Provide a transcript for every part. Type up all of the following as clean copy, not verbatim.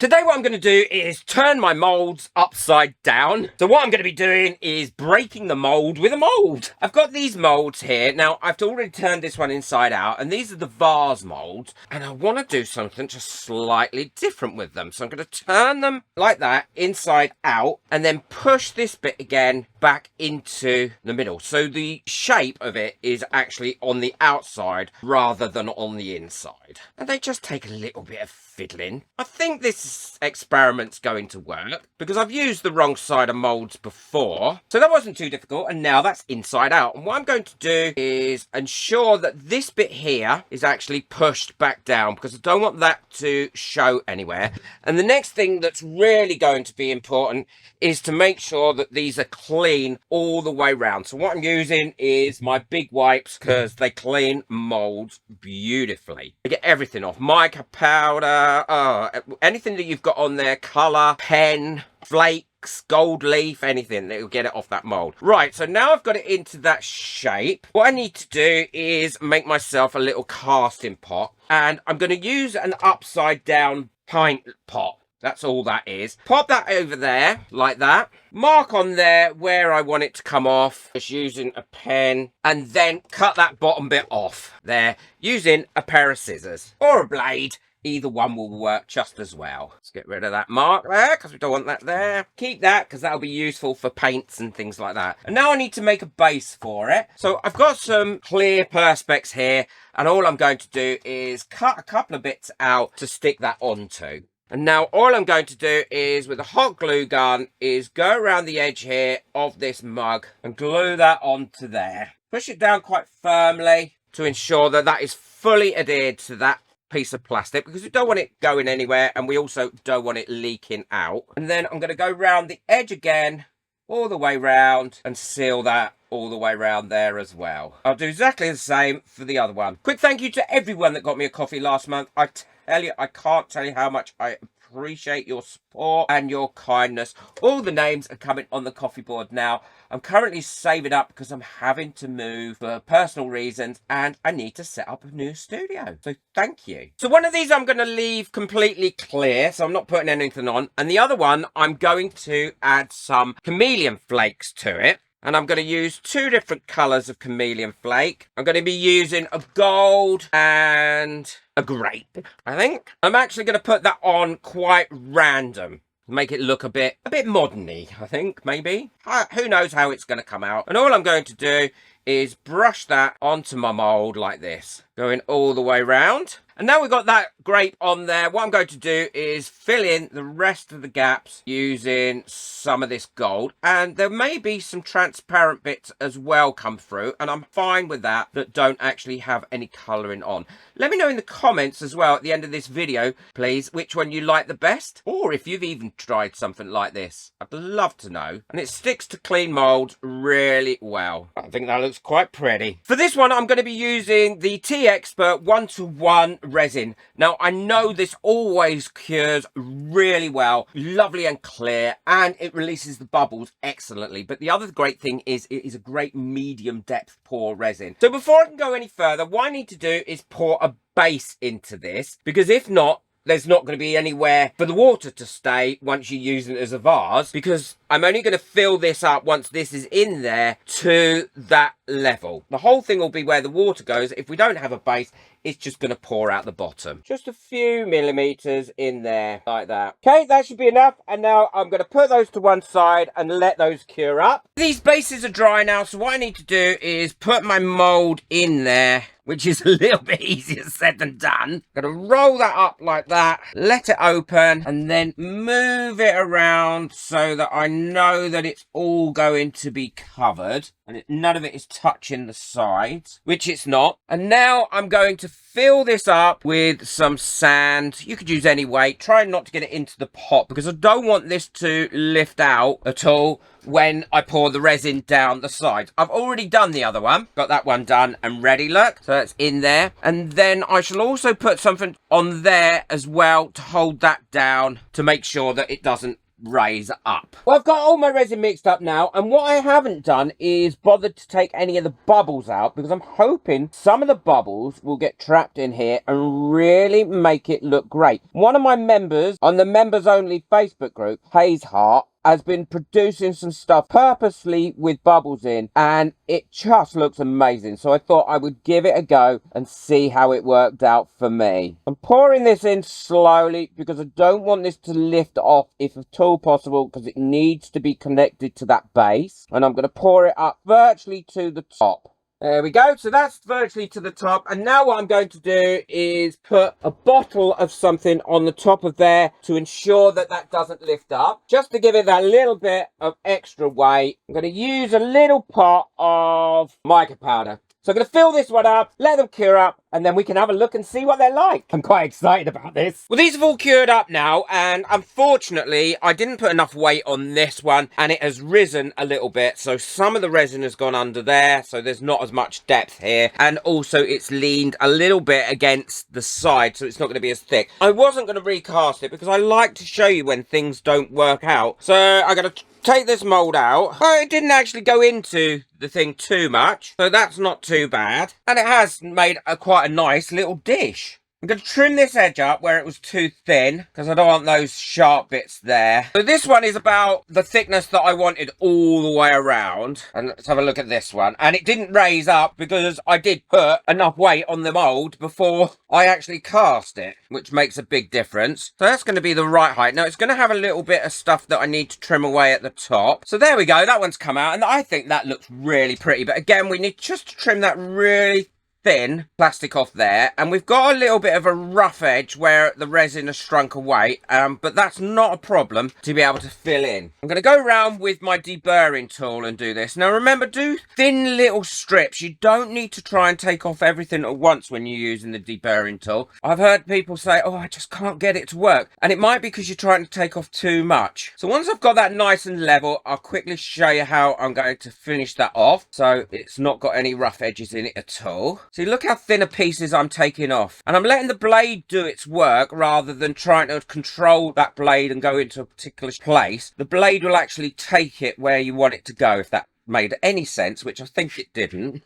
Today what I'm going to do is turn my moulds upside down. So what I'm going to be doing is breaking the mould with a mould. I've got these moulds here. Now I've already turned this one inside out, and these are the vase moulds, and I want to do something just slightly different with them. So I'm going to turn them like that inside out and then push this bit again back into the middle. So the shape of it is actually on the outside rather than on the inside. And they just take a little bit of fiddling. I think this experiment's going to work because I've used the wrong side of moulds before. So that wasn't too difficult, and now that's inside out. And what I'm going to do is ensure that this bit here is actually pushed back down because I don't want that to show anywhere. And the next thing that's really going to be important is to make sure that these are clean all the way around. So what I'm using is my big wipes because they clean moulds beautifully. They get everything off. Mica powder, anything that you've got on there, colour, pen, flakes, gold leaf, anything that will get it off that mould. Right, so now I've got it into that shape. What I need to do is make myself a little casting pot, and I'm going to use an upside down pint pot. That's all that is. Pop that over there like that. Mark on there where I want it to come off, just using a pen, and then cut that bottom bit off there using a pair of scissors or a blade. Either one will work just as well. Let's get rid of that mark there because we don't want that there. Keep that because that'll be useful for paints and things like that. And now I need to make a base for it. So I've got some clear perspex here, and all I'm going to do is cut a couple of bits out to stick that onto. And now all I'm going to do is, with a hot glue gun, is go around the edge here of this mug and glue that onto there. Push it down quite firmly to ensure that that is fully adhered to that piece of plastic, because we don't want it going anywhere and we also don't want it leaking out. And then I'm going to go round the edge again, all the way round, and seal that all the way around there as well. I'll do exactly the same for the other one. Quick thank you to everyone that got me a coffee last month. I can't tell you how much I appreciate your support and your kindness. All the names are coming on the coffee board now. I'm currently saving up because I'm having to move for personal reasons and I need to set up a new studio. So thank you. So one of these I'm going to leave completely clear, so I'm not putting anything on. And the other one, I'm going to add some chameleon flakes to it. And I'm going to use two different colours of chameleon flake. I'm going to be using a gold and a grape, I think. I'm actually going to put that on quite random. Make it look a bit modern-y, I think, maybe. Who knows how it's going to come out. And all I'm going to do is brush that onto my mould like this, going all the way round. And now we've got that grape on there. What I'm going to do is fill in the rest of the gaps using some of this gold. And there may be some transparent bits as well come through. And I'm fine with that don't actually have any colouring on. Let me know in the comments as well at the end of this video, please, which one you like the best. Or if you've even tried something like this. I'd love to know. And it sticks to clean moulds really well. I think that looks quite pretty. For this one, I'm going to be using the Tea Expert 1:1 resin. Now I know this always cures really well, lovely and clear, and it releases the bubbles excellently. But the other great thing is it is a great medium depth pour resin. So before I can go any further, what I need to do is pour a base into this, because if not, there's not going to be anywhere for the water to stay once you use it as a vase, because I'm only going to fill this up once this is in there to that level. The whole thing will be where the water goes. If we don't have a base, it's just going to pour out the bottom. Just a few millimeters in there like that. Okay, that should be enough. And now I'm going to put those to one side and let those cure up. These bases are dry now, so what I need to do is put my mould in there, which is a little bit easier said than done. I'm going to roll that up like that, let it open, and then move it around so that I know that it's all going to be covered and none of it is touching the sides, which it's not. And now I'm going to fill this up with some sand. You could use any weight. Try not to get it into the pot because I don't want this to lift out at all when I pour the resin down the sides. I've already done the other one. Got that one done and ready, look. So that's in there. And then I shall also put something on there as well to hold that down to make sure that it doesn't raise up. Well, I've got all my resin mixed up now, and what I haven't done is bothered to take any of the bubbles out, because I'm hoping some of the bubbles will get trapped in here and really make it look great. One of my members on the members only Facebook group, Hayes Heart, has been producing some stuff purposely with bubbles in, and it just looks amazing. So I thought I would give it a go and see how it worked out for me. I'm pouring this in slowly because I don't want this to lift off if at all possible, because it needs to be connected to that base. And I'm going to pour it up virtually to the top. There we go. So that's virtually to the top. And now what I'm going to do is put a bottle of something on the top of there to ensure that that doesn't lift up. Just to give it that little bit of extra weight, I'm going to use a little pot of mica powder. So I'm going to fill this one up, let them cure up, and then we can have a look and see what they're like. I'm quite excited about this. Well, these have all cured up now, and unfortunately, I didn't put enough weight on this one, and it has risen a little bit. So some of the resin has gone under there, so there's not as much depth here. And also, it's leaned a little bit against the side, so it's not going to be as thick. I wasn't going to recast it because I like to show you when things don't work out. So I'm going to take this mould out. Oh, it didn't actually go into the thing too much, so that's not too bad. And it has made quite a nice little dish. I'm going to trim this edge up where it was too thin, because I don't want those sharp bits there. So this one is about the thickness that I wanted all the way around. And let's have a look at this one. And it didn't raise up because I did put enough weight on the mould before I actually cast it, which makes a big difference. So that's going to be the right height. Now it's going to have a little bit of stuff that I need to trim away at the top. So there we go. That one's come out, and I think that looks really pretty. But again, we need just to trim that really thin plastic off there, and we've got a little bit of a rough edge where the resin has shrunk away, but that's not a problem to be able to fill in. I'm going to go around with my deburring tool and do this. Now remember, do thin little strips. You don't need to try and take off everything at once when you're using the deburring tool. I've heard people say, oh, I just can't get it to work, and it might be because you're trying to take off too much. So once I've got that nice and level, I'll quickly show you how I'm going to finish that off so it's not got any rough edges in it at all. See, look how thinner pieces I'm taking off. And I'm letting the blade do its work rather than trying to control that blade and go into a particular place. The blade will actually take it where you want it to go, if that made any sense, which I think it didn't.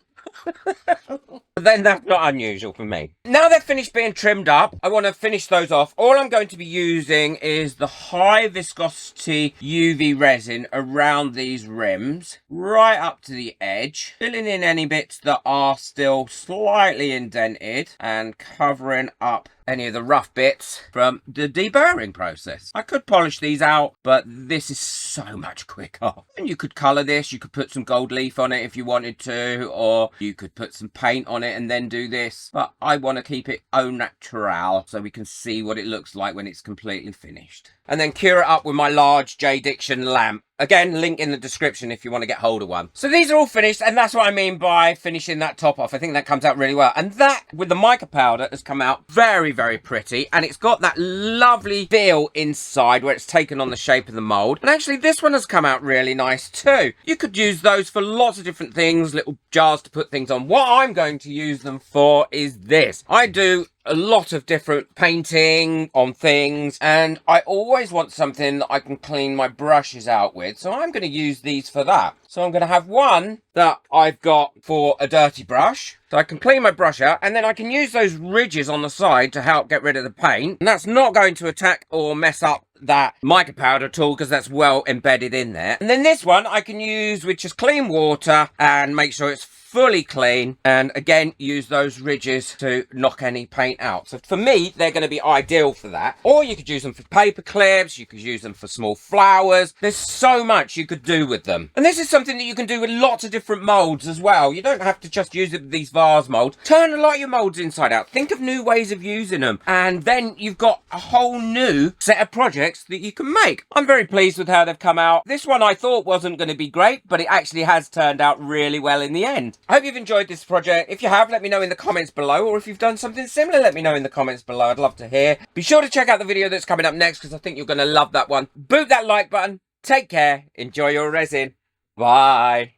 But then that's not unusual for me. Now they're finished being trimmed up, I want to finish those off. All I'm going to be using is the high viscosity UV resin around these rims, right up to the edge, filling in any bits that are still slightly indented and covering up any of the rough bits from the deburring process. I could polish these out, but this is so much quicker. And you could colour this, you could put some gold leaf on it if you wanted to, or you could put some paint on it and then do this. But I want to keep it au natural so we can see what it looks like when it's completely finished. And then cure it up with my large J. Diction lamp. Again, link in the description if you want to get hold of one. So these are all finished, and that's what I mean by finishing that top off. I think that comes out really well. And that, with the mica powder, has come out very, very pretty. And it's got that lovely feel inside where it's taken on the shape of the mould. And actually, this one has come out really nice too. You could use those for lots of different things, little jars to put things on. What I'm going to use them for is this. I do a lot of different painting on things, and I always want something that I can clean my brushes out with, so I'm going to use these for that. So I'm going to have one that I've got for a dirty brush, so I can clean my brush out, and then I can use those ridges on the side to help get rid of the paint, and that's not going to attack or mess up that mica powder tool because that's well embedded in there. And then this one I can use with just clean water and make sure it's fully clean, and again use those ridges to knock any paint out. So for me, they're going to be ideal for that. Or you could use them for paper clips, you could use them for small flowers. There's so much you could do with them, and this is something that you can do with lots of different molds as well. You don't have to just use it with these vase molds. Turn a lot of your molds inside out, think of new ways of using them, and then you've got a whole new set of projects that you can make. I'm very pleased with how they've come out. This one I thought wasn't going to be great, but it actually has turned out really well in the end. I hope you've enjoyed this project. If you have, let me know in the comments below, or if you've done something similar, let me know in the comments below. I'd love to hear. Be sure to check out the video that's coming up next, because I think you're going to love that one. Boot that like button. Take care. Enjoy your resin. Bye.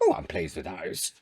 Oh, I'm pleased with those.